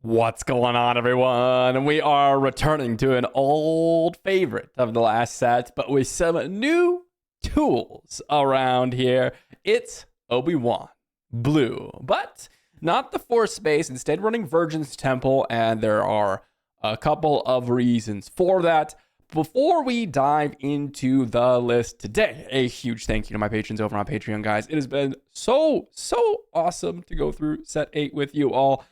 What's going on, everyone? We are returning to an old favorite of the last set, but with some new tools around here. It's Obi-Wan Blue, but not the Force Space, instead running Virgin's Temple, and there are a couple of reasons for that. Before we dive into the list today, a huge thank you to my patrons over on Patreon, guys. It has been so awesome to go through set 8 with you all.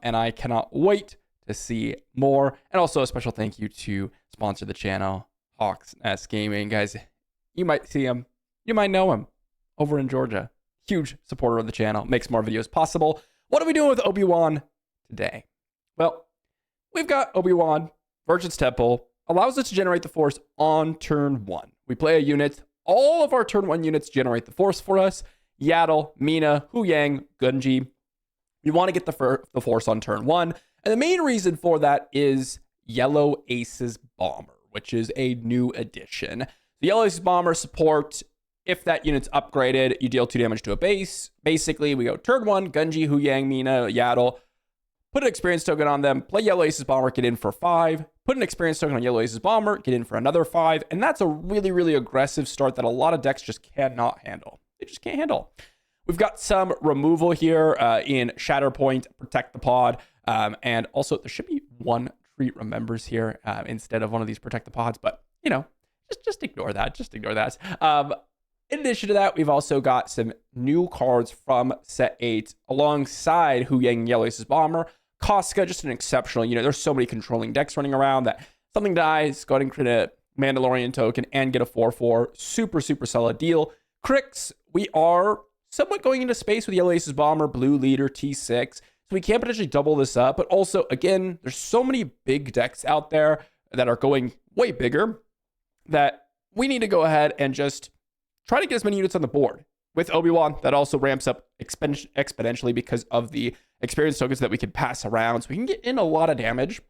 And I cannot wait to see more. And also a special thank you to sponsor the channel, Hawks S Gaming. Guys, you might see him. You might know him over in Georgia. Huge supporter of the channel. Makes more videos possible. What are we doing with Obi-Wan today? Well, we've got Obi-Wan, Virgin's Temple. Allows us to generate the Force on turn 1. We play a unit. All of our turn 1 units generate the Force for us. Yaddle, Mina, Huyang, Gunji. We want to get the Force on turn 1. And the main reason for that is Yellow Ace's Bomber, which is a new addition. The Yellow Ace's Bomber support, if that unit's upgraded, you deal 2 damage to a base. Basically, we go turn 1, Gunji, Huyang, Mina, Yaddle. Put an experience token on them, play Yellow Ace's Bomber, get in for 5. Put an experience token on Yellow Ace's Bomber, get in for another 5. And that's a really aggressive start that a lot of decks just cannot handle. They just can't handle. We've got some removal here in Shatterpoint, Protect the Pod, and also there should be one Treat Remembers here instead of one of these Protect the Pods, but, you know, just ignore that. Just ignore that. In addition to that, we've also got some new cards from Set 8 alongside Huyang, Yellow Ace's Bomber. Koska, just an exceptional unit. There's so many controlling decks running around that something dies, go ahead and create a Mandalorian token and get a 4/4. Super solid deal. Crix, we are somewhat going into space with Yellow Ace's Bomber, Blue Leader, T6. So we can potentially double this up. But also, again, there's so many big decks out there that are going way bigger that we need to go ahead and just try to get as many units on the board. With Obi-Wan, that also ramps up exponentially because of the experience tokens that we can pass around. So we can get in a lot of damage.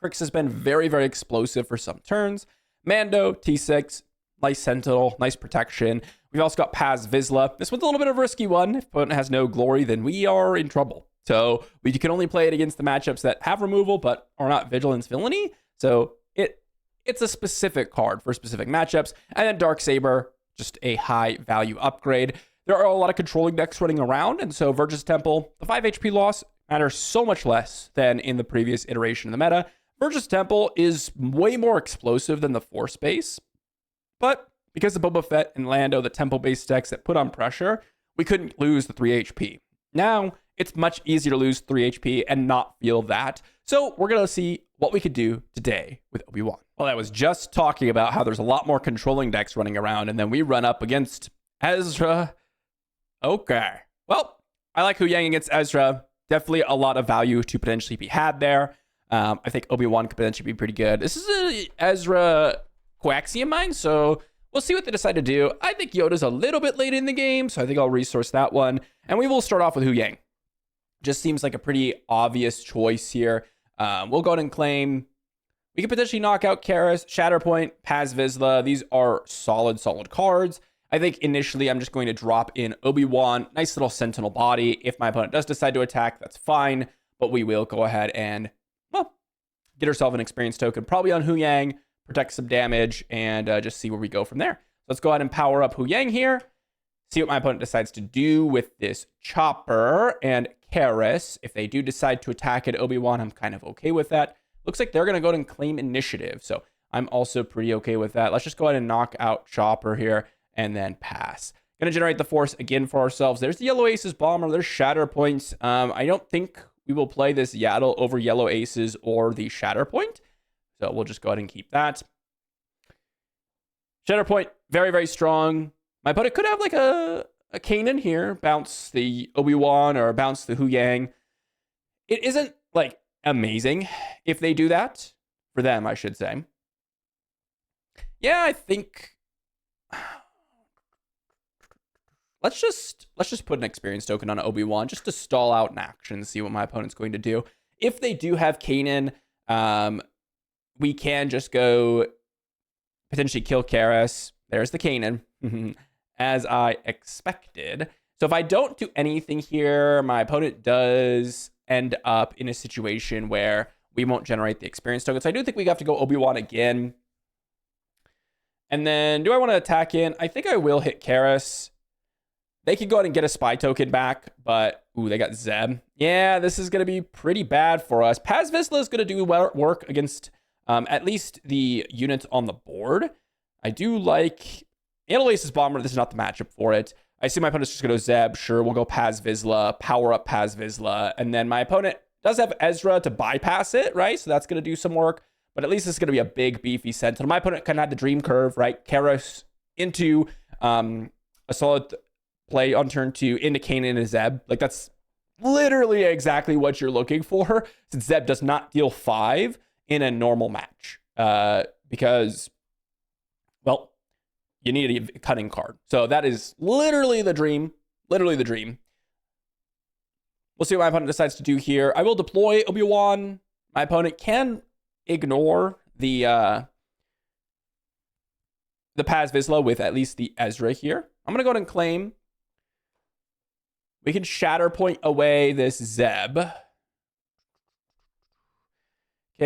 Crix has been very explosive for some turns. Mando, T6, nice Sentinel, nice protection. We've also got Paz Vizsla. This one's a little bit of a risky one. If opponent has no glory, then we are in trouble. So we can only play it against the matchups that have removal, but are not Vigilance Villainy. So it's a specific card for specific matchups. And then Darksaber, just a high value upgrade. There are a lot of controlling decks running around, and so Virgin's Temple, the 5 HP loss matters so much less than in the previous iteration of the meta. Virgin's Temple is way more explosive than the Force base, but because of Boba Fett and Lando, the temple-based decks that put on pressure, we couldn't lose the 3 HP. Now, it's much easier to lose 3 HP and not feel that. So we're going to see what we could do today with Obi-Wan. Well, I was just talking about how there's a lot more controlling decks running around, and then we run up against Ezra. Okay. Well, I like Huyang against Ezra. Definitely a lot of value to potentially be had there. I think Obi-Wan could potentially be pretty good. This is an Ezra Coaxium Mine, so we'll see what they decide to do. I think Yoda's a little bit late in the game, so I think I'll resource that one. And we will start off with Huyang. Just seems like a pretty obvious choice here. We'll go ahead and claim. We could potentially knock out Karis, Shatterpoint, Paz Vizsla. These are solid cards. I think initially I'm just going to drop in Obi-Wan. Nice little Sentinel body. If my opponent does decide to attack, that's fine. But we will go ahead and, well, get ourselves an experience token. Probably on Huyang. Protect some damage, and just see where we go from there. Let's go ahead and power up Huyang here. See what my opponent decides to do with this Chopper and Karis. If they do decide to attack at Obi-Wan, I'm kind of okay with that. Looks like they're going to go ahead and claim initiative, so I'm also pretty okay with that. Let's just go ahead and knock out Chopper here and then pass. Going to generate the Force again for ourselves. There's the Yellow Ace's Bomber. There's Shatterpoint. I don't think we will play this Yaddle over Yellow Aces or the Shatterpoint. So we'll just go ahead and keep that. Shatterpoint, very strong. My opponent could have like a Kanan here. Bounce the Obi-Wan or bounce the Huyang. It isn't like amazing if they do that. For them, I should say. Yeah, I think let's just put an experience token on Obi-Wan just to stall out an action, see what my opponent's going to do. If they do have Kanan, we can just go potentially kill Karis. There's the Kanan, as I expected. So if I don't do anything here, my opponent does end up in a situation where we won't generate the experience token. So I do think we have to go Obi-Wan again. And then do I want to attack in? I think I will hit Karis. They could go ahead and get a spy token back, but ooh, they got Zeb. Yeah, this is going to be pretty bad for us. Paz Vizsla is going to do work against at least the units on the board. I do like Anolace's Bomber. This is not the matchup for it. I see my opponent's just going to go Zeb. Sure, we'll go Paz Vizsla, power up Paz Vizsla. And then my opponent does have Ezra to bypass it, right? So that's going to do some work. But at least it's going to be a big, beefy Sentinel. My opponent kind of had the dream curve, right? Karis into a solid play on turn 2 into Kanan and Zeb. Like, that's literally exactly what you're looking for, since Zeb does not deal 5 in a normal match. Because, well, you need a cutting card. So that is literally the dream. Literally the dream. We'll see what my opponent decides to do here. I will deploy Obi-Wan. My opponent can ignore the Paz Vizsla with at least the Ezra here. I'm going to go ahead and claim. We can Shatterpoint away this Zeb. Okay,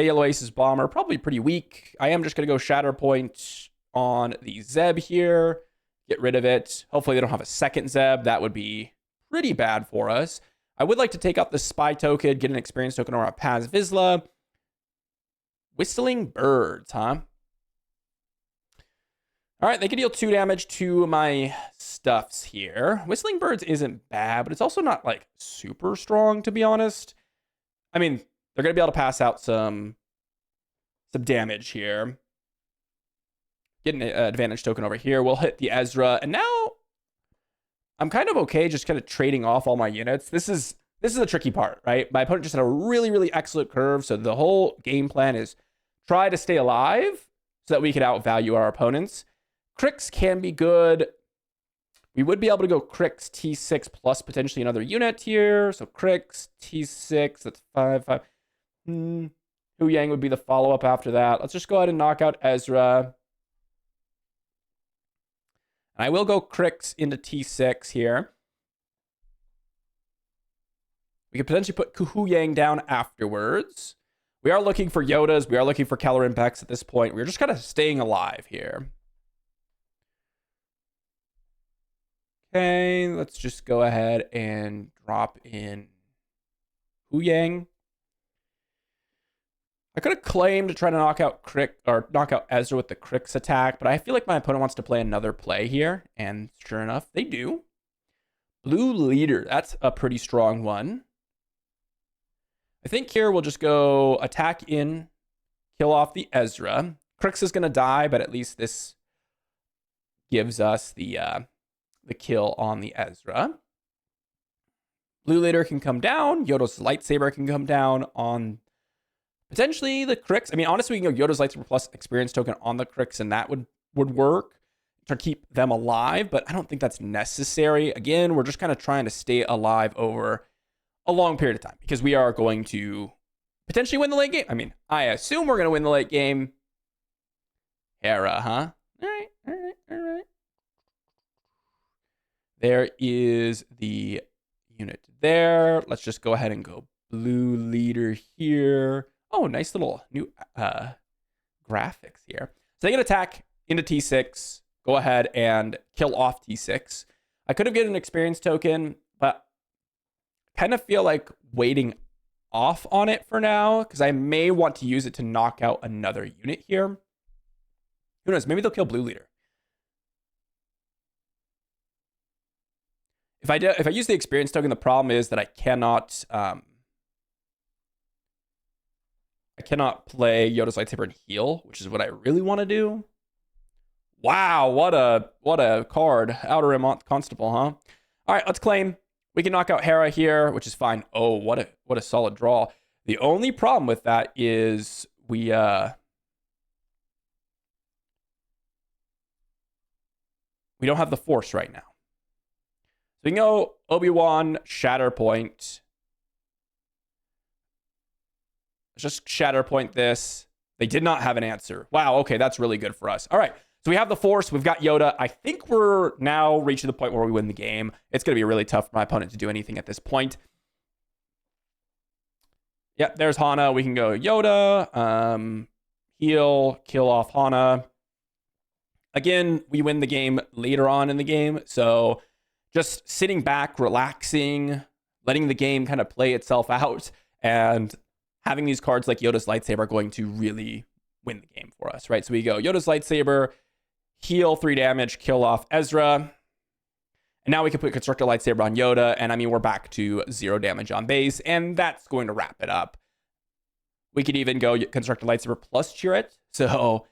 Yellow Ace's Bomber, probably pretty weak. I am just going to go Shatterpoint on the Zeb here. Get rid of it. Hopefully they don't have a second Zeb. That would be pretty bad for us. I would like to take out the Spy token, get an experience token or a Paz Vizsla. Whistling Birds, huh? All right, they can deal 2 damage to my stuffs here. Whistling Birds isn't bad, but it's also not, like, super strong, to be honest. I mean, they're going to be able to pass out some damage here. Get an advantage token over here. We'll hit the Ezra. And now I'm kind of okay just kind of trading off all my units. This is the tricky part, right? My opponent just had a really, really excellent curve. So the whole game plan is try to stay alive so that we can outvalue our opponents. Crix can be good. We would be able to go Crix T6 plus potentially another unit here. So Crix T6, that's 5. Hu Yang would be the follow-up after that. Let's just go ahead and knock out Ezra. And I will go Crix into T6 here. We could potentially put Hu Yang down afterwards. We are looking for Yodas. We are looking for Caloran Bex at this point. We're just kind of staying alive here. Okay, let's just go ahead and drop in Hu Yang. I could have claimed to try to knock out Ezra with the Crix attack, but I feel like my opponent wants to play another play here, and sure enough, they do. Blue Leader, that's a pretty strong one. I think here we'll just go attack in, kill off the Ezra. Crix is going to die, but at least this gives us the kill on the Ezra. Blue Leader can come down. Yoda's Lightsaber can come down on potentially the Crix. I mean, honestly, we can go Yoda's Lightsaber plus experience token on the Crix, and that would work to keep them alive, but I don't think that's necessary. Again, we're just kind of trying to stay alive over a long period of time because we are going to potentially win the late game. I mean, I assume we're going to win the late game. Hera, huh? All right. There is the unit there. Let's just go ahead and go Blue Leader here. Oh, nice little new graphics here. So they can attack into T6. Go ahead and kill off T6. I could have gotten an experience token, but kind of feel like waiting off on it for now because I may want to use it to knock out another unit here. Who knows? Maybe they'll kill Blue Leader. If I use the experience token, the problem is that I cannot play Yoda's Lightsaber and heal, which is what I really want to do. Wow, what a card. Outer Rim Constable, huh? All right, let's claim. We can knock out Hera here, which is fine. Oh, what a solid draw. The only problem with that is we don't have the Force right now. So we can go Obi-Wan, Shatterpoint. Let's just Shatterpoint this. They did not have an answer. Wow, okay, that's really good for us. All right, so we have the Force. We've got Yoda. I think we're now reaching the point where we win the game. It's going to be really tough for my opponent to do anything at this point. Yep, there's Hana. We can go Yoda, heal, kill off Hana. Again, we win the game later on in the game. So just sitting back, relaxing, letting the game kind of play itself out, and having these cards like Yoda's Lightsaber are going to really win the game for us, right? So we go Yoda's Lightsaber, heal 3 damage, kill off Ezra. And now we can put Constructor Lightsaber on Yoda, and I mean, we're back to 0 damage on base, and that's going to wrap it up. We could even go Constructor Lightsaber plus Chirrut. So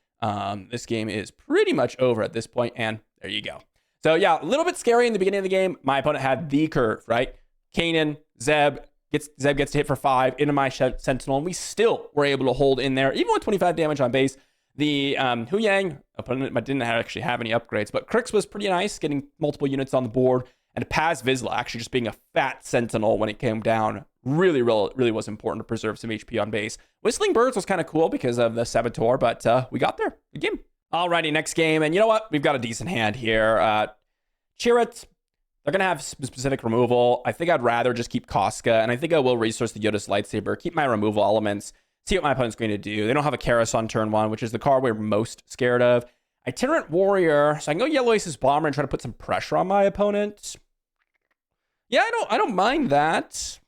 this game is pretty much over at this point, and there you go. So yeah, a little bit scary in the beginning of the game. My opponent had the curve, right? Kanan, Zeb gets to hit for 5 into my Sentinel, and we still were able to hold in there, even with 25 damage on base. The Huyang opponent didn't actually have any upgrades, but Crix was pretty nice, getting multiple units on the board. And Paz Vizsla actually just being a fat Sentinel when it came down really was important to preserve some HP on base. Whistling Birds was kind of cool because of the Saboteur, but we got there. Good game. Alrighty, next game. And you know what? We've got a decent hand here. Chirrut, they're going to have specific removal. I think I'd rather just keep Koska, and I think I will resource the Yoda's Lightsaber, keep my removal elements, see what my opponent's going to do. They don't have a Karis on turn 1, which is the card we're most scared of. Itinerant Warrior, so I can go Yellow Aces Bomber and try to put some pressure on my opponent. Yeah, I don't mind that.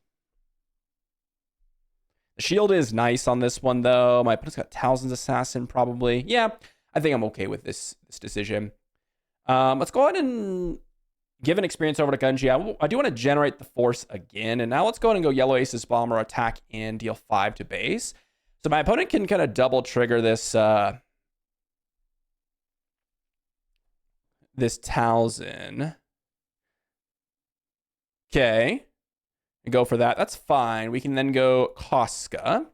The shield is nice on this one, though. My opponent's got Talzin's Assassin, probably. Yeah, I think I'm okay with this decision. Let's go ahead and give an experience over to Gunji. I do want to generate the Force again. And now let's go ahead and go Yellow Aces Bomber, attack in, deal 5 to base. So my opponent can kind of double trigger this this Talzin. Okay. And go for that. That's fine. We can then go Koska.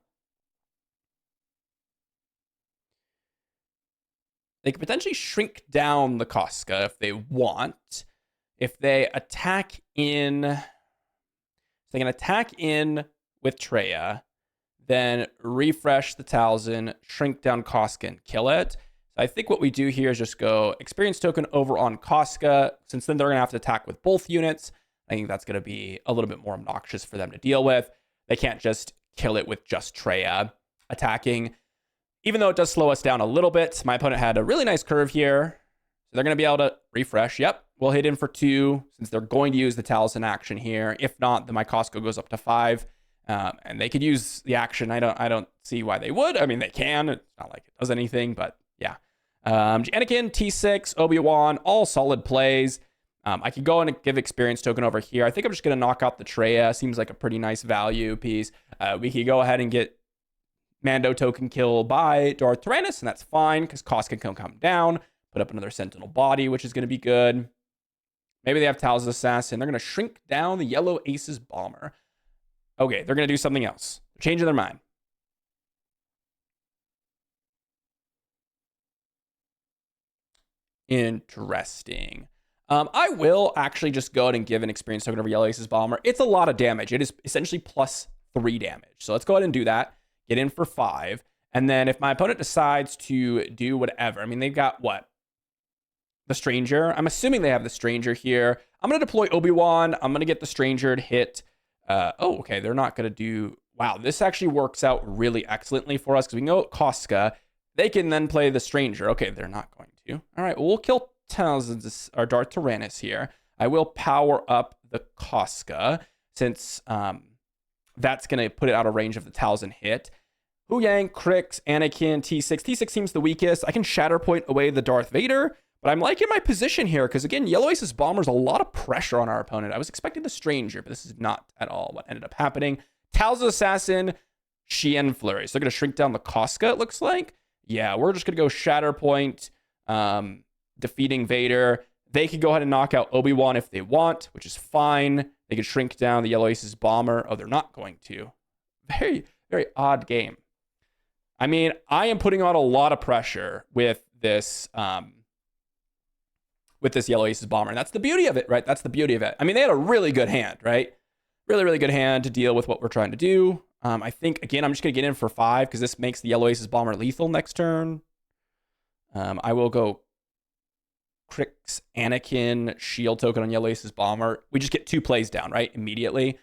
They could potentially shrink down the Koska if they want. If they attack in... So they can attack in with Traya, then refresh the Talzin, shrink down Koska, and kill it. So I think what we do here is just go experience token over on Koska, since then they're going to have to attack with both units. I think that's going to be a little bit more obnoxious for them to deal with. They can't just kill it with just Traya attacking. Even though it does slow us down a little bit, my opponent had a really nice curve here. So they're going to be able to refresh. Yep, we'll hit in for 2 since they're going to use the Talzin action here. If not, then my Koska goes up to 5. And they could use the action. I don't see why they would. I mean, they can. It's not like it does anything, but yeah. Anakin, T6, Obi-Wan, all solid plays. I could go and give experience token over here. I think I'm just going to knock out the Traya. Seems like a pretty nice value piece. We could go ahead and get Mando token kill by Darth Tyrannus, and that's fine because Koska can come down, put up another Sentinel body, which is going to be good. Maybe they have Tal's Assassin. They're going to shrink down the Yellow Aces Bomber. Okay, they're going to do something else. They're changing their mind. Interesting. I will actually just go ahead and give an experience token over Yellow Aces Bomber. It's a lot of damage. It is essentially plus 3 damage. So let's go ahead and do that. Get in for 5. And then if my opponent decides to do whatever, I mean, they've got what? The Stranger. I'm assuming they have the Stranger here. I'm going to deploy Obi-Wan. I'm going to get the Stranger to hit. Okay. They're not going to do... Wow, this actually works out really excellently for us because we know Koska. They can then play the Stranger. Okay, they're not going to. All right, well, we'll kill or Darth Tyrannus here. I will power up the Koska since that's going to put it out of range of the Talzin hit. Huyang, Crix, Anakin, T6. T6 seems the weakest. I can Shatterpoint away the Darth Vader, but I'm liking my position here because, again, Yellow Aces Bomber's a lot of pressure on our opponent. I was expecting the Stranger, but this is not at all what ended up happening. Tal's Assassin, Xian Flurry. So they're going to shrink down the Koska, it looks like. Yeah, we're just going to go Shatterpoint, defeating Vader. They could go ahead and knock out Obi-Wan if they want, which is fine. They could shrink down the Yellow Aces Bomber. Oh, they're not going to. Very, very odd game. I mean, I am putting on a lot of pressure with this Yellow Aces Bomber. And that's the beauty of it, right? That's the beauty of it. I mean, they had a really good hand, right? Really, really good hand to deal with what we're trying to do. I think, again, I'm just going to get in for 5 because this makes the Yellow Aces Bomber lethal next turn. I will go Crix, Anakin, shield token on Yellow Aces Bomber. We just get 2 plays down, right? Immediately.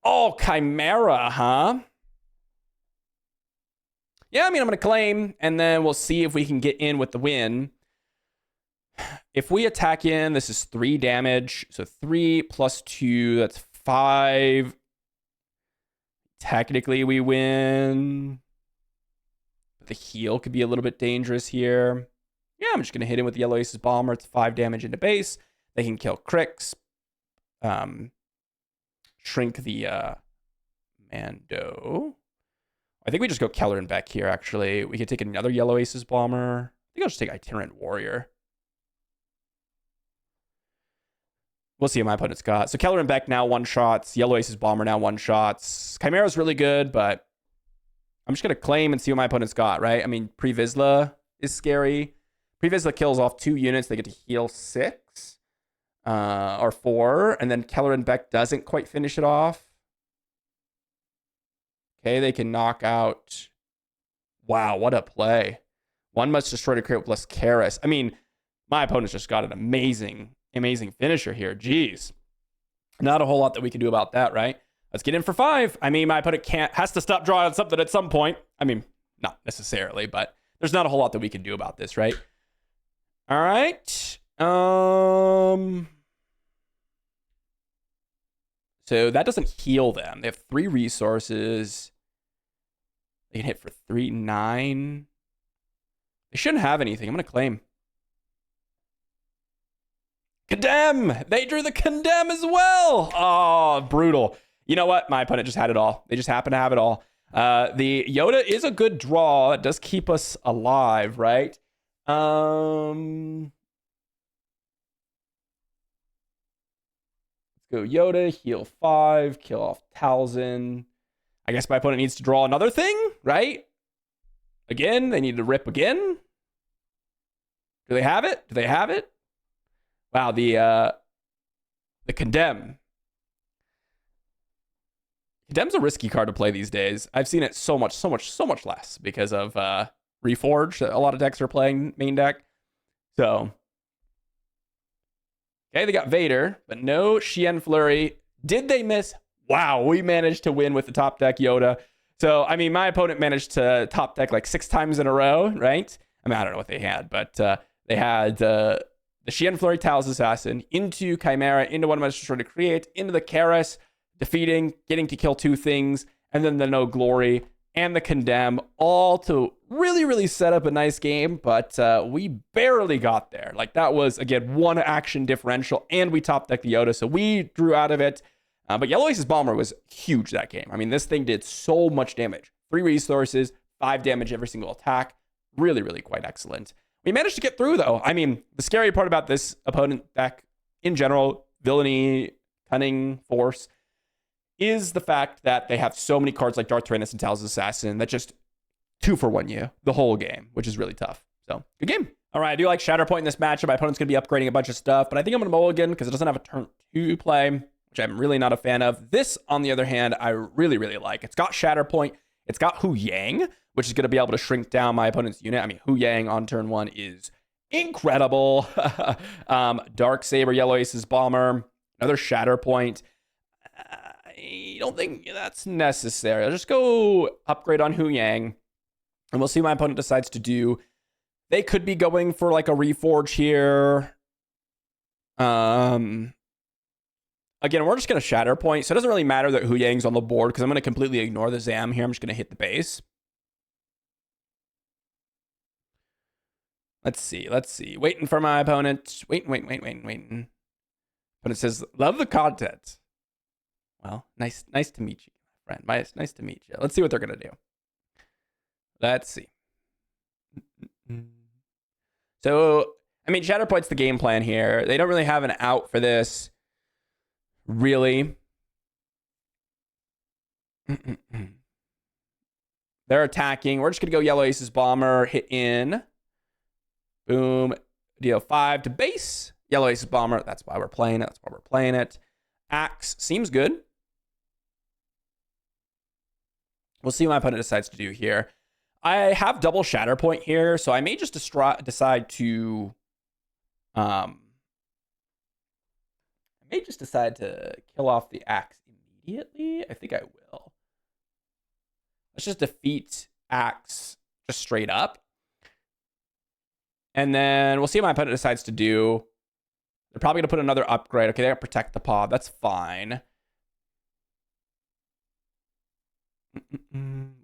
Oh, Chimera, huh? Yeah, I mean, I'm going to claim, and then we'll see if we can get in with the win. If we attack in, this is 3 damage. So 3 plus 2, that's 5. Technically, we win. But the heal could be a little bit dangerous here. Yeah, I'm just going to hit him with the Yellow Ace's Bomber. It's 5 damage into base. They can kill Crix. Shrink the Mando. I think we just go Keller and Beck here, actually. We could take another Yellow Ace's Bomber. I think I'll just take Itinerant Warrior. We'll see what my opponent's got. So Keller and Beck now one-shots. Yellow Ace's Bomber now one-shots. Chimera's really good, but I'm just going to claim and see what my opponent's got, right? I mean, Pre-Vizsla is scary. Pre-Vizsla kills off 2 units. They get to heal 6 or 4. And then Keller and Beck doesn't quite finish it off. Okay, they can knock out. Wow, what a play. One must destroy to create plus Karis. I mean, my opponent's just got an amazing finisher here. Jeez. Not a whole lot that we can do about that, right? Let's get in for 5. I mean, my opponent has to stop drawing something at some point. I mean, not necessarily, but there's not a whole lot that we can do about this, right? All right. So that doesn't heal them. They have 3 resources. They can hit for 3, 9. They shouldn't have anything. I'm going to claim. Condemn! They drew the Condemn as well! Oh, brutal. You know what? My opponent just had it all. They just happen to have it all. The Yoda is a good draw. It does keep us alive, right? Let's go Yoda, heal 5, kill off Talzin. I guess my opponent needs to draw another thing, right? Again, they need to rip again. Do they have it? Do they have it? Wow, the Condemn. Condemn's a risky card to play these days. I've seen it so much less because of Reforged. A lot of decks are playing main deck. So, okay, they got Vader, but no Xian Flurry. Did they miss? Wow, we managed to win with the top deck Yoda. So, I mean, my opponent managed to top deck like 6 times in a row, right? I mean, I don't know what they had, but they had the Xian Flurry Talos Assassin into Chimera, into one of my destroyed to create, into the Karis, defeating, getting to kill 2 things, and then the No Glory and the Condemn, all to really set up a nice game, but we barely got there. Like, that was, again, 1 action differential, and we top decked the Yoda, so we drew out of it. But Yellow Ace's Bomber was huge that game. I mean, this thing did so much damage. 3 resources, 5 damage every single attack. Really quite excellent. We managed to get through, though. I mean, the scary part about this opponent deck in general, Villainy, Cunning, Force, is the fact that they have so many cards like Darth Tyrannus and Talos Assassin that just 2-for-1 you the whole game, which is really tough. So, good game. All right, I do like Shatterpoint in this matchup. My opponent's going to be upgrading a bunch of stuff, but I think I'm going to mulligan because it doesn't have a turn 2 play, which I'm really not a fan of. This, on the other hand, I really like. It's got Shatterpoint. It's got Hu Yang, which is going to be able to shrink down my opponent's unit. I mean, Hu Yang on turn 1 is incredible. Dark Saber, Yellow Ace's Bomber, another Shatterpoint. I don't think that's necessary. I'll just go upgrade on Hu Yang, and we'll see what my opponent decides to do. They could be going for like a Reforge here. Again, we're just going to Shatterpoint, so it doesn't really matter that Hu Yang's on the board because I'm going to completely ignore the Zam here. I'm just going to hit the base. Let's see. Waiting for my opponent. Waiting. Opponent says, love the content. Well, nice to meet you, friend. Nice to meet you. Let's see what they're going to do. Let's see. So, I mean, Shatterpoint's the game plan here. They don't really have an out for this. Really. They're attacking. We're just going to go Yellow Ace's Bomber. Hit in. Boom. Deal 5 to base. Yellow Ace's Bomber. That's why we're playing it. Axe seems good. We'll see what my opponent decides to do here. I have double Shatterpoint here, so I may just decide to kill off the Axe immediately. I think I will. Let's just defeat Axe just straight up. And then we'll see what my opponent decides to do. They're probably going to put another upgrade. Okay, they got to protect the pod. That's fine.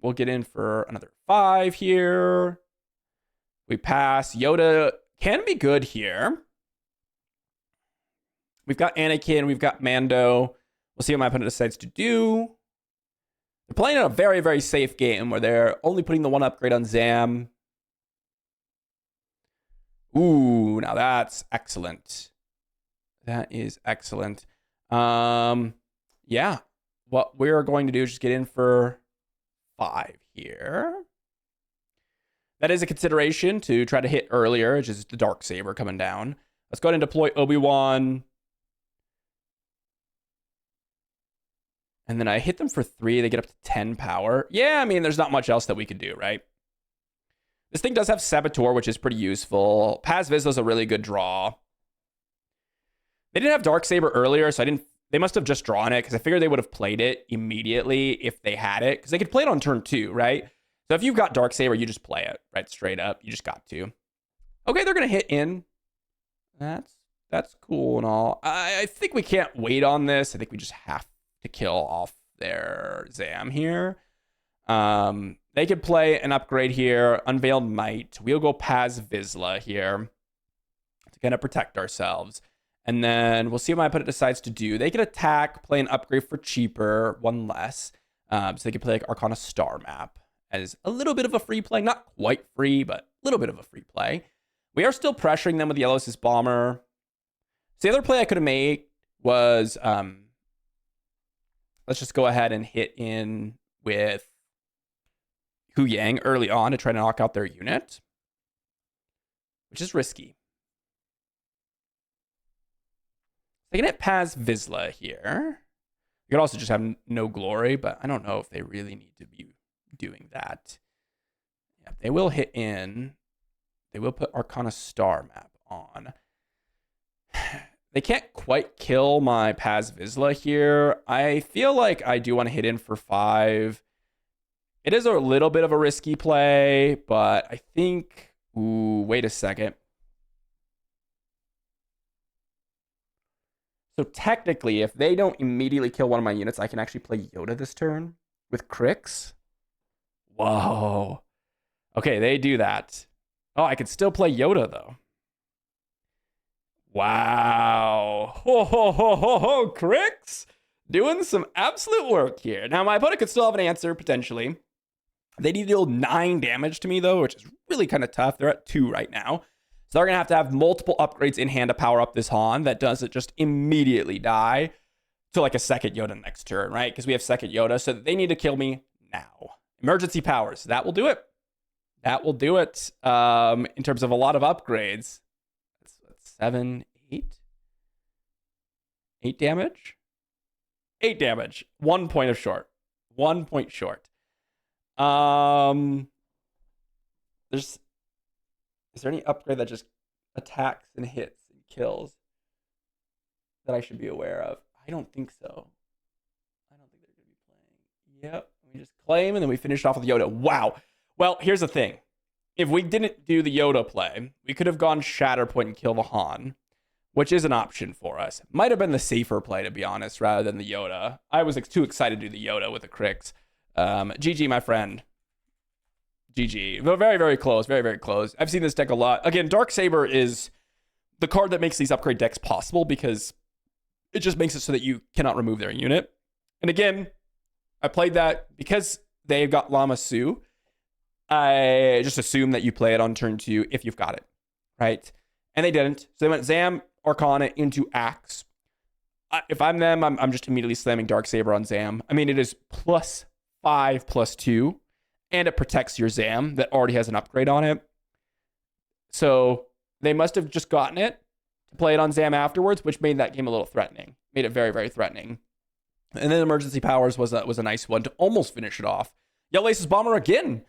We'll get in for another 5 here. We pass. Yoda can be good here. We've got Anakin. We've got Mando. We'll see what my opponent decides to do. They're playing a very, very safe game where they're only putting the 1 upgrade on Zam. Ooh, now that's excellent. That is excellent. Yeah. What we're going to do is just get in for 5 here. That is a consideration to try to hit earlier, which is the Darksaber coming down. Let's go ahead and deploy Obi-Wan. And then I hit them for 3. They get up to 10 power. Yeah, I mean, there's not much else that we could do, right? This thing does have Saboteur, which is pretty useful. Paz Vizsla's a really good draw. They didn't have Darksaber earlier, so they must have just drawn it, because I figured they would have played it immediately if they had it, because they could play it on turn 2, right? So if you've got Darksaber, you just play it, right? Straight up. You just got to. Okay, they're going to hit in. That's cool and all. I think we can't wait on this. I think we just have to kill off their Zam here. They could play an upgrade here. Unveiled Might. We'll go Paz Vizsla here to kind of protect ourselves. And then we'll see what my opponent decides to do. They can attack, play an upgrade for cheaper, 1 less. So they can play like Arcana Star Map as a little bit of a free play. Not quite free, but a little bit of a free play. We are still pressuring them with the Yellow Assist Bomber. So the other play I could have made was, let's just go ahead and hit in with Hu Yang early on to try to knock out their unit, which is risky. They can hit Paz Vizsla here. You could also just have no glory, but I don't know if they really need to be doing that. Yeah, they will hit in. They will put Arcana Star Map on. They can't quite kill my Paz Vizsla here. I feel like I do want to hit in for 5. It is a little bit of a risky play, but I think... Ooh, wait a second. So technically, if they don't immediately kill one of my units, I can actually play Yoda this turn with Crix. Whoa. Okay, they do that. Oh, I could still play Yoda, though. Wow. Ho, ho, ho, ho, ho, Crix. Doing some absolute work here. Now, my opponent could still have an answer, potentially. They need to deal 9 damage to me, though, which is really kind of tough. They're at 2 right now. So they're going to have multiple upgrades in hand to power up this Han that doesn't just immediately die to like a second Yoda next turn, right? Because we have second Yoda, so they need to kill me now. Emergency powers. That will do it. That will do it in terms of a lot of upgrades. That's 7, 8? 8 damage? 8 damage. 1 point of short. 1 point short. Is there any upgrade that just attacks and hits and kills that I should be aware of? I don't think so. I don't think they're going to be playing. Yep. We just claim and then we finish off with Yoda. Wow. Well, here's the thing. If we didn't do the Yoda play, we could have gone Shatterpoint and kill the Han, which is an option for us. Might have been the safer play, to be honest, rather than the Yoda. I was too excited to do the Yoda with the Crix. GG, my friend. GG. But very, very close. Very, very close. I've seen this deck a lot. Again, Darksaber is the card that makes these upgrade decks possible because it just makes it so that you cannot remove their unit. And again, I played that because they've got Lama Su. I just assume that you play it on turn 2 if you've got it, right? And they didn't. So they went Zam, Arcana into Axe. If I'm them, I'm just immediately slamming Darksaber on Zam. I mean, it is +5, +2. And it protects your Zam that already has an upgrade on it. So they must have just gotten it to play it on Zam afterwards, which made that game a little threatening. Made it very, very threatening. And then Emergency Powers was a nice one to almost finish it off. Yellow Aces Bomber again.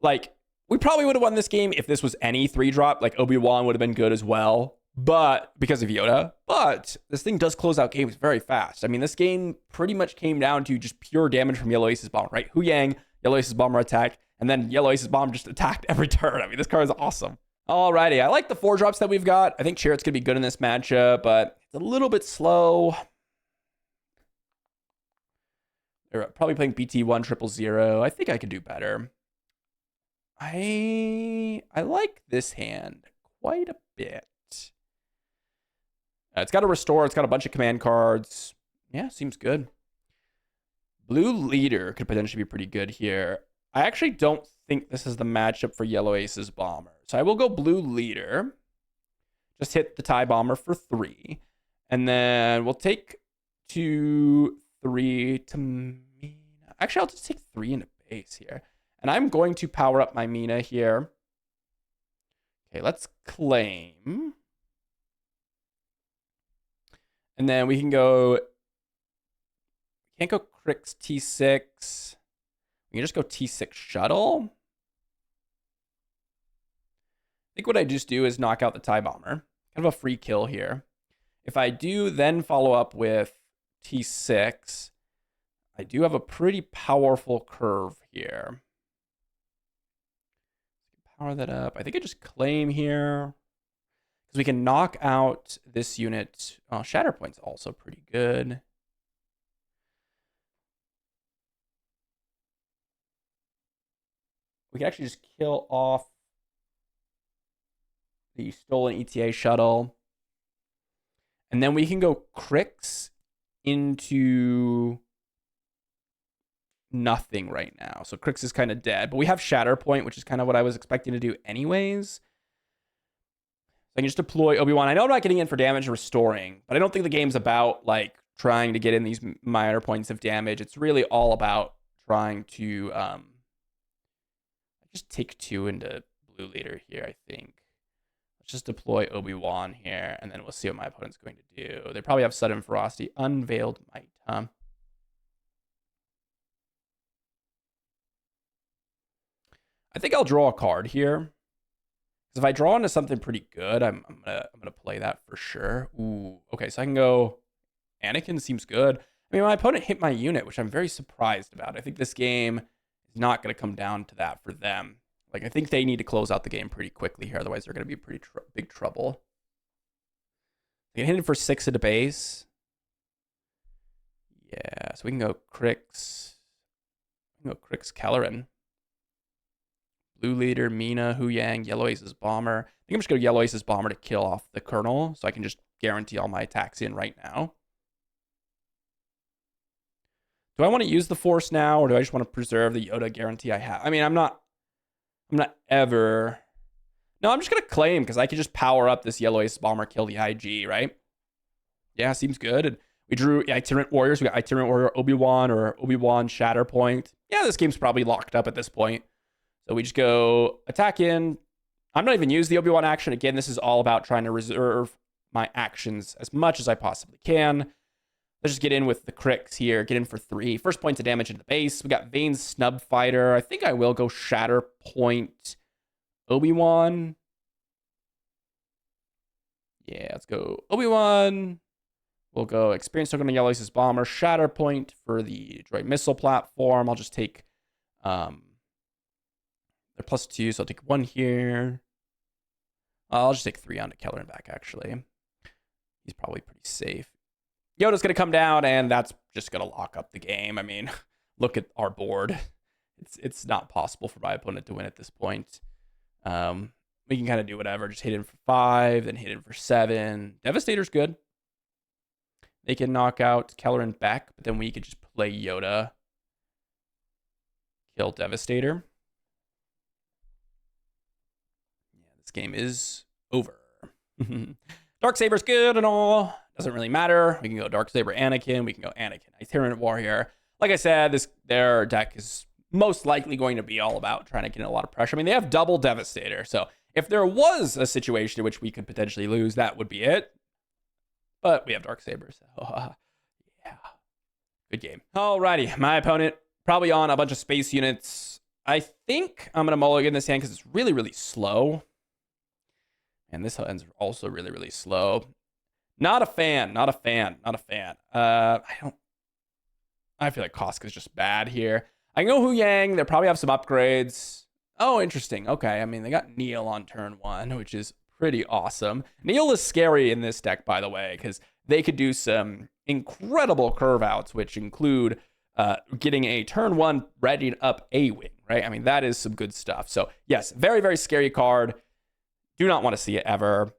Like, we probably would have won this game if this was any 3-drop. Like, Obi-Wan would have been good as well. But, because of Yoda. But, this thing does close out games very fast. I mean, this game pretty much came down to just pure damage from Yellow Aces Bomber, right? Hu Yang, Yellow Aces Bomber attack, And then Yellow Ace's Bomb just attacked every turn. I mean, this card is awesome. Alrighty, I like the 4-drops that we've got. I think Chariot's going to be good in this matchup, but it's a little bit slow. They're probably playing BT1 000. I think I could do better. I like this hand quite a bit. It's got a restore. It's got a bunch of command cards. Yeah, seems good. Blue Leader could potentially be pretty good here. I actually don't think this is the matchup for Yellow Ace's Bomber. So I will go Blue Leader. Just hit the TIE Bomber for 3. And then we'll take 2, 3 to Mina. Actually, I'll just take 3 into base here. And I'm going to power up my Mina here. Okay, let's claim. And then we can go... Can't go Crix T6. We can just go T6 Shuttle. I think what I just do is knock out the TIE Bomber. Kind of a free kill here. If I do then follow up with T6, I do have a pretty powerful curve here. Power that up. I think I just claim here. Because we can knock out this unit. Oh, Shatterpoint's also pretty good. We can actually just kill off the stolen ETA shuttle. And then we can go Crix into nothing right now. So Crix is kind of dead. But we have Shatterpoint, which is kind of what I was expecting to do anyways. So I can just deploy Obi-Wan. I know I'm not getting in for damage restoring, but I don't think the game's about like trying to get in these minor points of damage. It's really all about trying to just take 2 into Blue Leader here, I think. Let's just deploy Obi-Wan here, and then we'll see what my opponent's going to do. They probably have Sudden Ferocity, Unveiled Might, huh? I think I'll draw a card here. Because if I draw into something pretty good, I'm gonna play that for sure. Ooh, okay, so I can go... Anakin seems good. I mean, my opponent hit my unit, which I'm very surprised about. I think this game is not going to come down to that for them. Like, I think they need to close out the game pretty quickly here. Otherwise, they're going to be pretty big trouble. They can hit it for 6 at a base. Yeah, so we can go Crix. We can go Crix Kelleran. Blue Leader, Mina, Hu Yang, Yellow Ace's Bomber. I think I'm just going to Yellow Ace's Bomber to kill off the Colonel. So I can just guarantee all my attacks in right now. Do I want to use the Force now, or do I just want to preserve the Yoda guarantee I have? I mean, I'm not ever... No, I'm just going to claim, because I can just power up this Yellow Ace Bomber, kill the IG, right? Yeah, seems good. And we drew Itinerant Warriors. We got Itinerant Warrior Obi-Wan or Obi-Wan Shatterpoint. Yeah, this game's probably locked up at this point. So we just go attack in. I'm not even using the Obi-Wan action. Again, this is all about trying to reserve my actions as much as I possibly can. Let's just get in with the Crix here. Get in for 3. First points of damage into the base. We got Vane's Snub Fighter. I think I will go Shatterpoint Obi-Wan. Yeah, let's go Obi-Wan. We'll go Experience Token on Yellow Ace's Bomber. Shatterpoint for the droid missile platform. I'll just take... they're +2, so I'll take 1 here. I'll just take 3 onto Kelleran back, actually. He's probably pretty safe. Yoda's going to come down, and that's just going to lock up the game. I mean, look at our board. It's not possible for my opponent to win at this point. We can kind of do whatever. Just hit him for 5, then hit him for 7. Devastator's good. They can knock out Kelleran back, but then we could just play Yoda. Kill Devastator. Yeah, this game is over. Darksaber's good and all. Doesn't really matter. We can go Darksaber Anakin. We can go Anakin Itinerant Warrior. Like I said, their deck is most likely going to be all about trying to get in a lot of pressure. I mean, they have double Devastator. So if there was a situation in which we could potentially lose, that would be it. But we have Darksaber. So yeah, good game. Alrighty, my opponent probably on a bunch of space units. I think I'm going to mulligan this hand because it's really, really slow. And this hand's also really, really slow. Not a fan. I feel like Koska's just bad here. I can go Hu Yang. They probably have some upgrades. Oh, interesting. Okay. I mean, they got Neil on turn 1, which is pretty awesome. Neil is scary in this deck, by the way, because they could do some incredible curve outs, which include getting a turn 1 readied up A-Wing, right? I mean, that is some good stuff. So, yes, very, very scary card. Do not want to see it ever.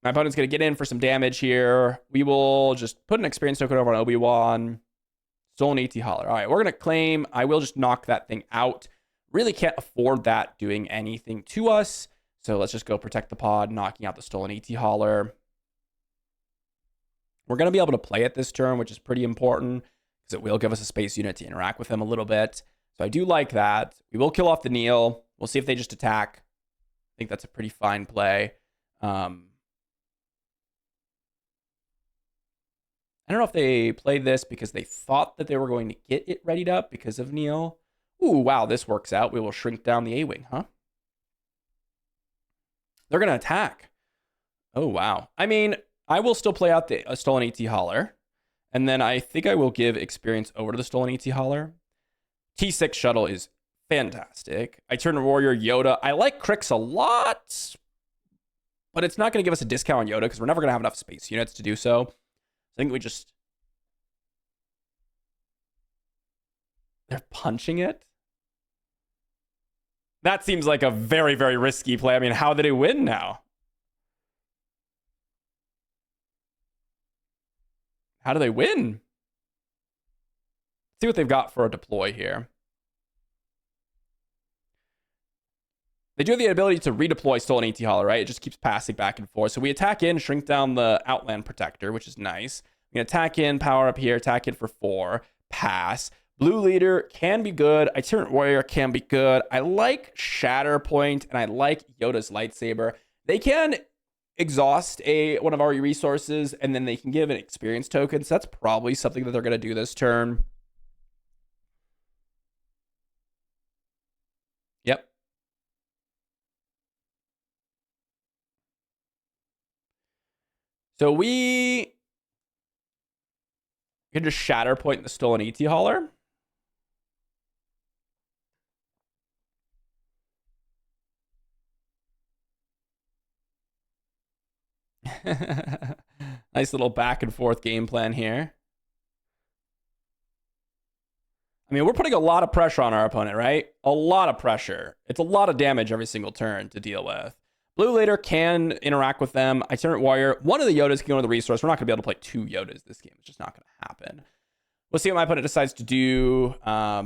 My opponent's going to get in for some damage here. We will just put an experience token over on Obi-Wan. Stolen ET Holler. All right, we're going to claim. I will just knock that thing out. Really can't afford that doing anything to us. So let's just go protect the pod, knocking out the Stolen ET Holler. We're going to be able to play it this turn, which is pretty important because it will give us a space unit to interact with them a little bit. So I do like that. We will kill off the Neil. We'll see if they just attack. I think that's a pretty fine play. I don't know if they played this because they thought that they were going to get it readied up because of Neil. Ooh, wow, this works out. We will shrink down the A-Wing, huh? They're going to attack. Oh, wow. I mean, I will still play out the Stolen ET Holler. And then I think I will give experience over to the Stolen ET Holler. T6 Shuttle is fantastic. I turn Warrior Yoda. I like Crix a lot, but it's not going to give us a discount on Yoda because we're never going to have enough space units to do so. I think we just... They're punching it? That seems like a very, very risky play. I mean, how did it win now? How do they win? See what they've got for a deploy here. They do have the ability to redeploy Stolen ET Holler, right? It just keeps passing back and forth. So we attack in, shrink down the Outland Protector, which is nice. We can attack in, power up here, attack in for 4, pass. Blue Leader can be good. Itinerant Warrior can be good. I like Shatterpoint, and I like Yoda's Lightsaber. They can exhaust one of our resources, and then they can give an experience token. So that's probably something that they're going to do this turn. Yep. So we can just Shatterpoint the Stolen ET Holler. Nice little back and forth game plan here. I mean, we're putting a lot of pressure on our opponent, right? A lot of pressure. It's a lot of damage every single turn to deal with. Blue Leader can interact with them. Itinerant Warrior. One of the Yodas can go to the resource. We're not going to be able to play 2 Yodas this game. It's just not going to happen. We'll see what my opponent decides to do. I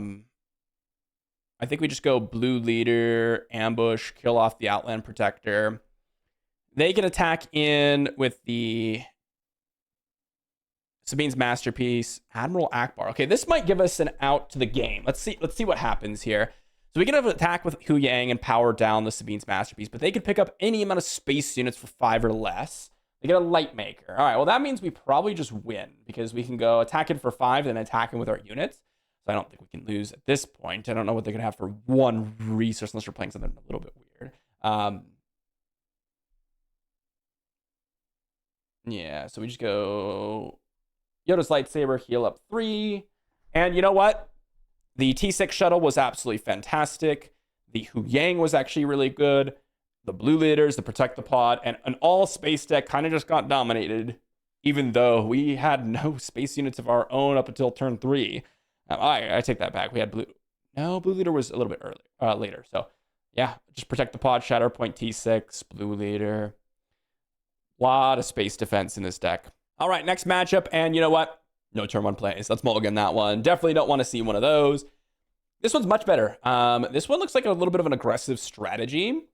think we just go Blue Leader, ambush, kill off the Outland Protector. They can attack in with the Sabine's Masterpiece, Admiral Akbar. Okay, this might give us an out to the game. Let's see what happens here. So we can have an attack with Hu Yang and power down the Sabine's Masterpiece, but they can pick up any amount of space units for 5 or less. They get a Light Maker. All right, well, that means we probably just win because we can go attack it for 5 and then attack it with our units. So I don't think we can lose at this point. I don't know what they're going to have for 1 resource unless we're playing something a little bit weird. Yeah, so we just go Yoda's Lightsaber, heal up 3. And you know what? The T6 Shuttle was absolutely fantastic. The Hu Yang was actually really good. The Blue Leaders, the Protect the Pod, and an all-space deck kind of just got dominated, even though we had no space units of our own up until turn 3. I take that back. We had Blue Leader was a little bit later. So, yeah, just Protect the Pod, Shatterpoint, T6, Blue Leader. A lot of space defense in this deck. All right, next matchup, and you know what? No turn 1 plays. Let's mulligan that one. Definitely don't want to see one of those. This one's much better. This one looks like a little bit of an aggressive strategy.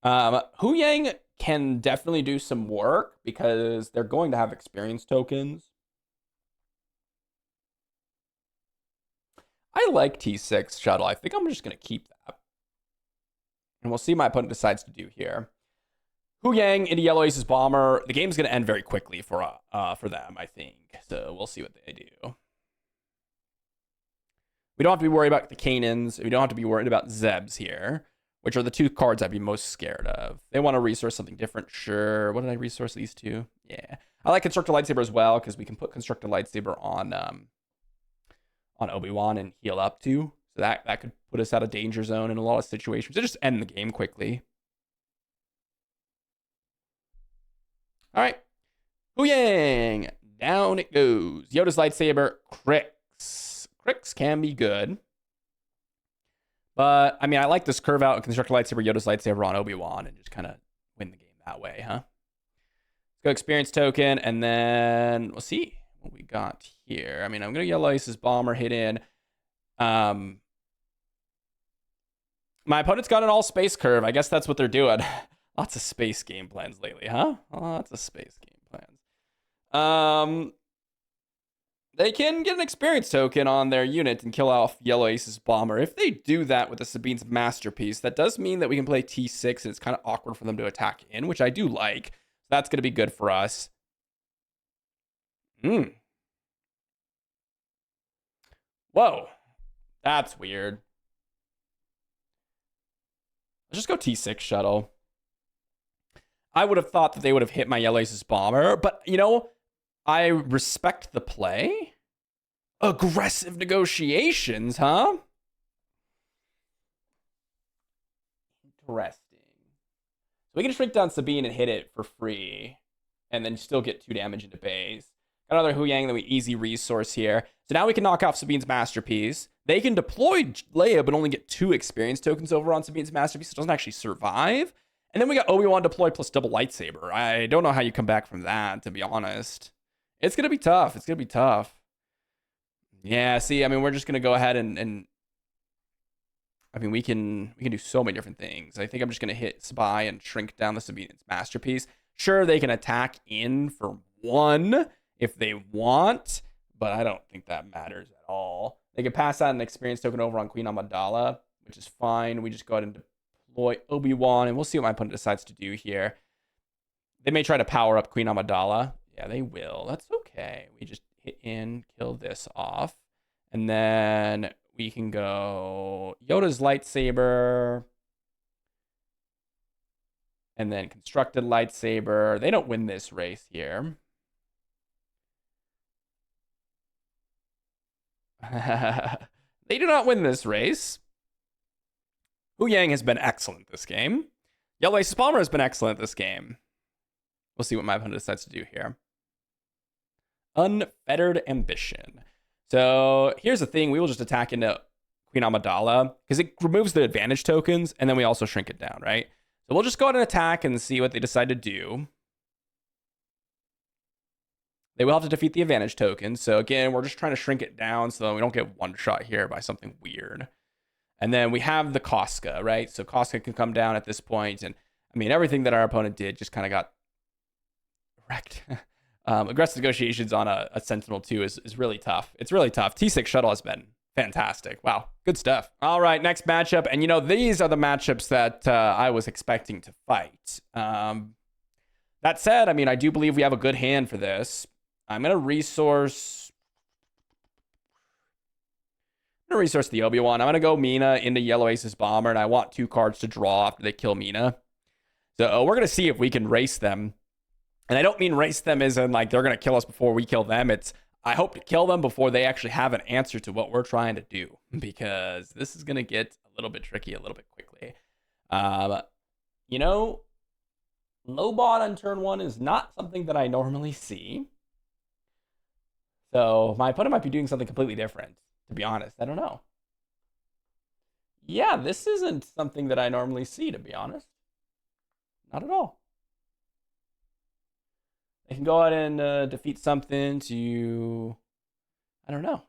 Hu Yang can definitely do some work because they're going to have experience tokens. I like T6 Shuttle. I think I'm just going to keep that. And we'll see what my opponent decides to do here. Hu Yang into Yellow Aces Bomber. The game's going to end very quickly for them, I think. So we'll see what they do. We don't have to be worried about the Kanans. We don't have to be worried about Zebs here, which are the 2 cards I'd be most scared of. They want to resource something different. Sure. What did I resource these 2? Yeah. I like Constructor Lightsaber as well because we can put Constructor Lightsaber on on Obi-Wan and heal up to. So that could put us out of danger zone in a lot of situations. To just end the game quickly. All right. Huyang. Down it goes. Yoda's lightsaber, Crix. Crix can be good. But, I mean, I like this curve out and construct lightsaber, Yoda's lightsaber on Obi-Wan and just kind of win the game that way, huh? Let's go experience token, and then we'll see what we got here. I mean, I'm going to Yellow Ace's Bomber hit in. My opponent's got an all-space curve. I guess that's what they're doing. Lots of space game plans lately, huh? Lots of space game plans. They can get an experience token on their unit and kill off Yellow Ace's Bomber. If they do that with the Sabine's Masterpiece, that does mean that we can play T6, and it's kind of awkward for them to attack in, which I do like. That's going to be good for us. Whoa. That's weird. Let's just go T6 shuttle. I would have thought that they would have hit my Yellow Ace's Bomber, but, you know, I respect the play. Aggressive negotiations, huh? Interesting. So we can shrink down Sabine and hit it for free, and then still get 2 damage into base. Got another Huyang that we easy resource here. So now we can knock off Sabine's Masterpiece. They can deploy Leia, but only get 2 experience tokens over on Sabine's Masterpiece. It doesn't actually survive. And then we got Obi-Wan deploy plus double lightsaber. I don't know how you come back from that, to be honest. It's going to be tough. It's going to be tough. Yeah, see, I mean, we're just going to go ahead and I mean, we can do so many different things. I think I'm just going to hit Spy and shrink down the Sabine's Masterpiece. Sure, they can attack in for 1 if they want, but I don't think that matters at all. They can pass out an experience token over on Queen Amidala, which is fine. We just go ahead and deploy Obi-Wan, and we'll see what my opponent decides to do here. They may try to power up Queen Amidala. Yeah, they will. That's okay. We just hit in, kill this off, and then we can go Yoda's lightsaber, and then constructed lightsaber. They don't win this race here. They do not win this race. Huyang has been excellent this game. Yellow Ace's Bomber has been excellent this game. We'll see what my opponent decides to do here. Unfettered Ambition. So here's the thing. We will just attack into Queen Amidala because it removes the advantage tokens, and then we also shrink it down, right? So we'll just go ahead and attack and see what they decide to do. They will have to defeat the advantage token. So again, we're just trying to shrink it down so that we don't get one shot here by something weird. And then we have the Koska, right? So Koska can come down at this point. And I mean, everything that our opponent did just kind of got wrecked. Aggressive negotiations on a Sentinel 2 is really tough. It's really tough. T6 shuttle has been fantastic. Wow, good stuff. All right, next matchup. And, you know, these are the matchups that I was expecting to fight. That said, I mean, I do believe we have a good hand for this. I'm going to resource the Obi-Wan. I'm going to go Mina into Yellow Ace's Bomber, and I want 2 cards to draw after they kill Mina. So we're going to see if we can race them. And I don't mean race them as in, like, they're going to kill us before we kill them. It's, I hope to kill them before they actually have an answer to what we're trying to do. Because this is going to get a little bit tricky a little bit quickly. You know, Lobot on turn 1 is not something that I normally see. So my opponent might be doing something completely different, to be honest. I don't know. Yeah, this isn't something that I normally see, to be honest. Not at all. They can go out and defeat something to, I don't know.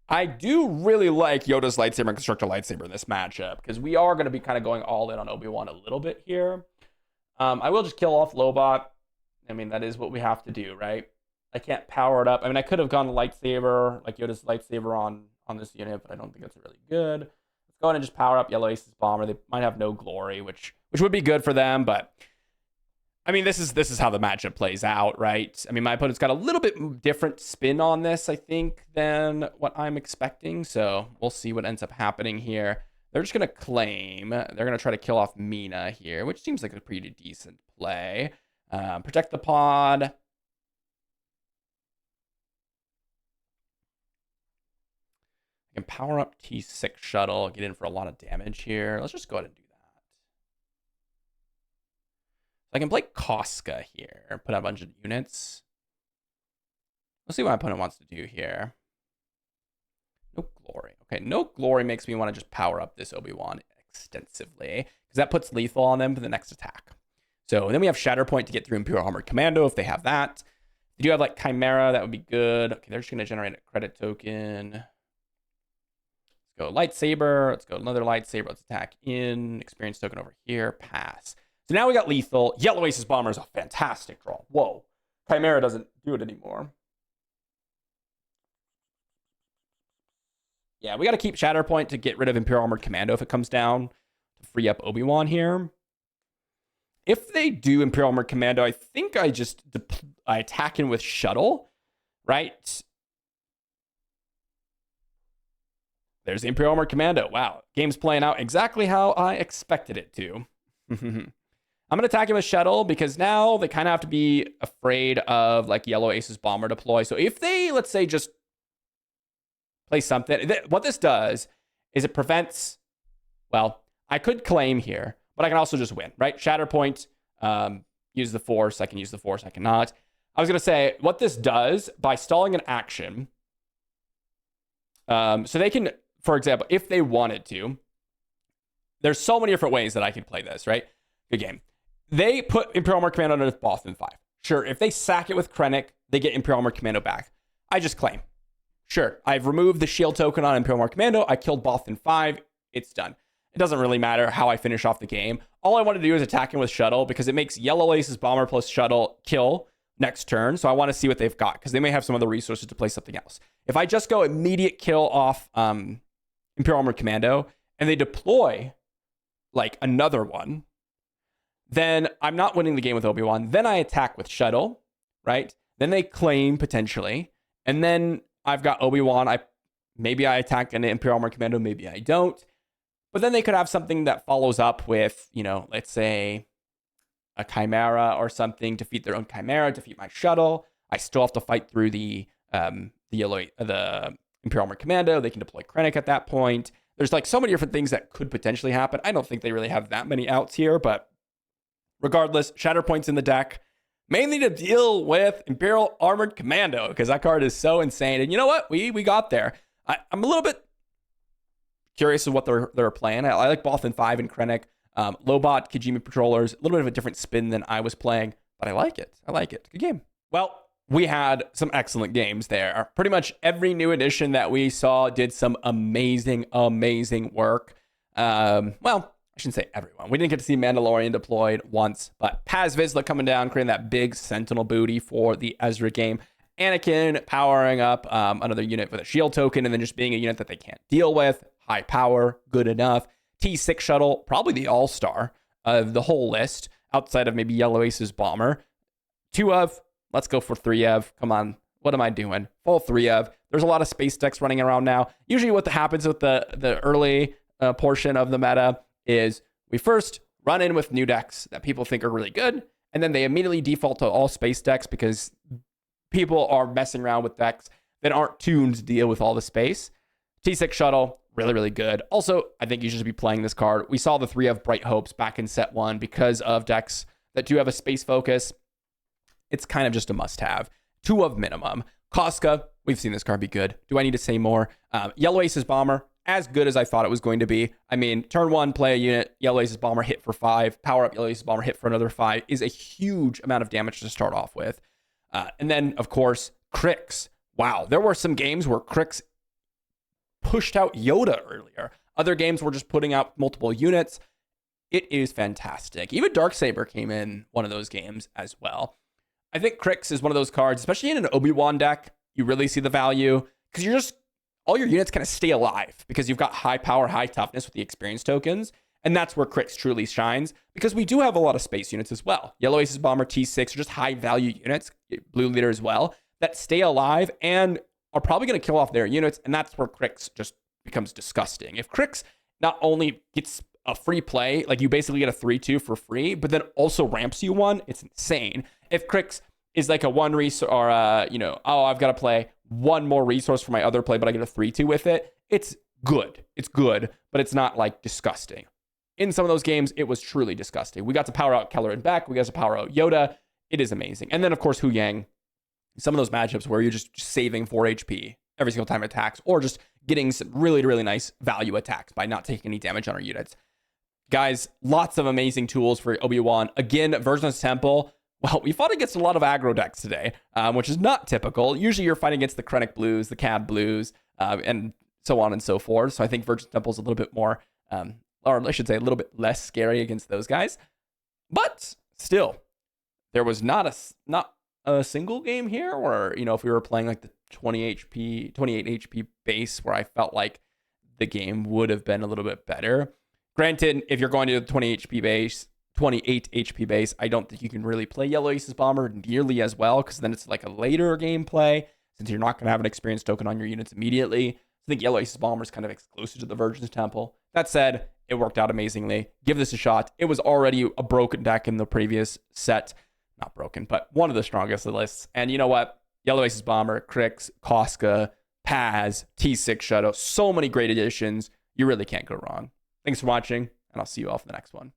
I do really like Yoda's lightsaber and Constructor lightsaber in this matchup because we are going to be kind of going all in on Obi-Wan a little bit here. I will just kill off Lobot. I mean, that is what we have to do, right? I can't power it up. I mean, I could have gone lightsaber, like Yoda's lightsaber on this unit, but I don't think that's really good. Let's go ahead and just power up Yellow Ace's Bomber. They might have no glory, which would be good for them, but I mean, this is how the matchup plays out, right? I mean, my opponent's got a little bit different spin on this, I think, than what I'm expecting. So we'll see what ends up happening here. They're just going to claim. They're going to try to kill off Mina here, which seems like a pretty decent play. Protect the pod. can power up T6 shuttle, get in for a lot of damage here. Let's just go ahead and do that. So I can play Koska here, put out a bunch of units. Let's see what my opponent wants to do here. No glory. Okay, no glory makes me want to just power up this Obi-Wan extensively, because that puts lethal on them for the next attack. So then we have Shatterpoint to get through Imperial Armored Commando if they have that. If they do have like Chimera, that would be good. Okay, they're just going to generate a credit token. Let's go Lightsaber. Let's go another Lightsaber. Let's attack in. Experience token over here. Pass. So now we got lethal. Yellow Aces Bomber is a fantastic draw. Whoa. Chimera doesn't do it anymore. Yeah, we got to keep Shatterpoint to get rid of Imperial Armored Commando if it comes down to free up Obi-Wan here. If they do Imperial Armored Commando, I think I just I attack in with Shuttle, right? There's the Imperial Armored Commando. Wow, game's playing out exactly how I expected it to. I'm going to attack him with Shuttle because now they kind of have to be afraid of like Yellow Aces Bomber deploy. So if they, let's say, just play something, what this does is it prevents, well, I could claim here, but I can also just win, right? Shatterpoint, use the Force. I can use the Force. I cannot. I was going to say what this does by stalling an action. So they can, for example, if they wanted to, there's so many different ways that I can play this, right? Good game. They put Imperial Armored Commando under Bothan 5. Sure, if they sack it with Krennic, they get Imperial Armored Commando back. I just claim. Sure, I've removed the shield token on Imperial Armored Commando. I killed Bothan 5. It's done. It doesn't really matter how I finish off the game. All I want to do is attack him with Shuttle because it makes Yellow Aces Bomber plus Shuttle kill next turn. So I want to see what they've got because they may have some other resources to play something else. If I just go immediate kill off Imperial Armored Commando and they deploy like another one, then I'm not winning the game with Obi-Wan. Then I attack with Shuttle, right? Then they claim potentially. And then I've got Obi-Wan. Maybe I attack an Imperial Armored Commando, maybe I don't. But then they could have something that follows up with, you know, let's say a Chimera or something, defeat their own Chimera, defeat my Shuttle. I still have to fight through the Imperial Armored Commando. They can deploy Krennic at that point. There's like so many different things that could potentially happen. I don't think they really have that many outs here, but regardless, Shatterpoint's in the deck, mainly to deal with Imperial Armored Commando because that card is so insane. And you know what? We got there. I'm a little bit curious of what they're playing. I like Bothan 5 and Krennic. Lobot, Kijimi Patrollers, a little bit of a different spin than I was playing, but I like it. Good game. Well, we had some excellent games there. Pretty much every new edition that we saw did some amazing work. Well, I shouldn't say everyone. We didn't get to see Mandalorian deployed once, but Paz Vizsla coming down, creating that big Sentinel booty for the Ezra game. Anakin powering up another unit with a shield token and then just being a unit that they can't deal with. High power, good enough. T6 shuttle, probably the all-star of the whole list, outside of maybe Yellow Aces Bomber. 2 of, let's go for 3 of. Come on, what am I doing? Full 3 of. There's a lot of space decks running around now. Usually what happens with the early portion of the meta is we first run in with new decks that people think are really good, and then they immediately default to all space decks because people are messing around with decks that aren't tuned to deal with all the space. T6 shuttle, really good. Also, I think you should be playing this card. We saw the 3 of Bright Hopes back in set 1 because of decks that do have a space focus. It's kind of just a must-have. 2 of minimum. Koska, we've seen this card be good. Do I need to say more? Yellow Aces Bomber, as good as I thought it was going to be. I mean, turn 1, play a unit, Yellow Aces Bomber, hit for 5. Power up Yellow Aces Bomber, hit for another 5 is a huge amount of damage to start off with. And then, of course, Crix. Wow, there were some games where Crix pushed out Yoda earlier. Other games were just putting out multiple units. It is fantastic. Even Darksaber came in one of those games as well. I think Crix is one of those cards, especially in an Obi-Wan deck, you really see the value because all your units kind of stay alive because you've got high power, high toughness with the experience tokens. And that's where Crix truly shines because we do have a lot of space units as well. Yellow Aces Bomber, T6 are just high value units, Blue Leader as well, that stay alive and are probably going to kill off their units. And that's where Crix just becomes disgusting. If Crix not only gets a free play, like you basically get a 3-2 for free, but then also ramps you 1, it's insane. If Crix is like a 1 resource or, I've got to play 1 more resource for my other play, but I get a 3-2 with it, It's good. It's good, but it's not like disgusting. In some of those games, it was truly disgusting. We got to power out Keller and Beck. We got to power out Yoda. It is amazing. And then, of course, Hu Yang. Some of those matchups where you're just saving 4 HP every single time it attacks, or just getting some really, really nice value attacks by not taking any damage on our units. Guys, lots of amazing tools for Obi-Wan. Again, Vergence Temple. Well, we fought against a lot of aggro decks today, which is not typical. Usually you're fighting against the Krennic Blues, the Cad Blues, and so on and so forth. So I think Vergence Temple is a little bit more, or I should say a little bit less scary against those guys. But still, there was not a single game here where, if we were playing like the 28 HP base where I felt like the game would have been a little bit better. Granted, if you're going to the 28 HP base, I don't think you can really play Yellow Aces Bomber nearly as well, because then it's like a later gameplay, since you're not going to have an experience token on your units immediately. I think Yellow Aces Bomber is kind of exclusive to the Vergence Temple. That said, it worked out amazingly. Give this a shot. It was already a broken deck in the previous set. Not broken, but one of the strongest lists. And you know what? Yellow Aces Bomber, Krix, Koska, Paz, T6 Shadow, so many great additions. You really can't go wrong. Thanks for watching, and I'll see you all for the next one.